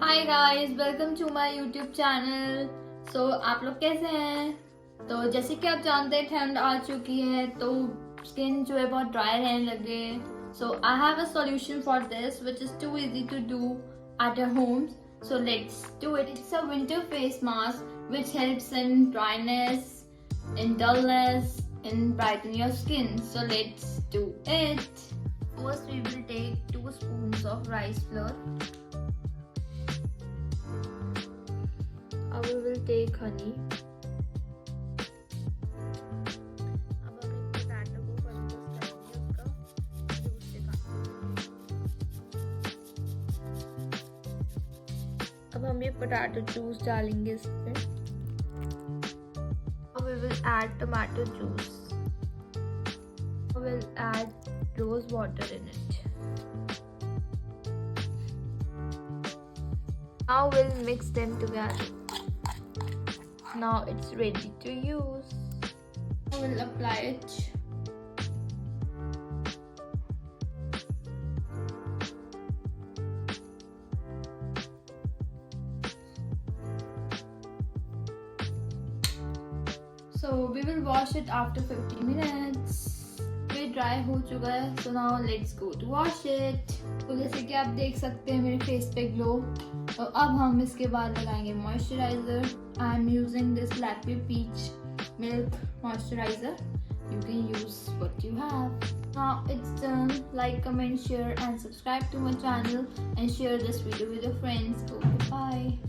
Hi guys, welcome to my YouTube channel. आप लोग कैसे हैं? तो जैसे कि आप जानते हैं ठंड आ चुकी है तो स्किन जो है बहुत ड्राई रहने लगे। So I have a solution for this which is too easy to do at your homes. So let's do it. It's a winter face mask which helps in dryness, in dullness, and brighten your skin. So let's do it. First we will take 2 spoons of rice flour. We will take honey. अब हम एक potato को कद्दूकस करेंगे, उसका juice निकालेंगे। अब हम ये पोटैटो जूस डालेंगे इसमें। We will add tomato juice. We will add rose water in it. Now we'll mix them together. Now it's ready to use. I will apply it. So we will wash it after 15 minutes. ये dry हो चुका है, so now let's go to wash it. तो जैसे कि आप देख सकते हैं मेरे फेस पे ग्लो। तो अब हम इसके बाद लगाएंगे moisturiser. I am using this Lakme peach milk moisturiser. You can use what you have. Now it's done. Like, comment, share and subscribe to my channel and share this video with your friends. Okay, bye.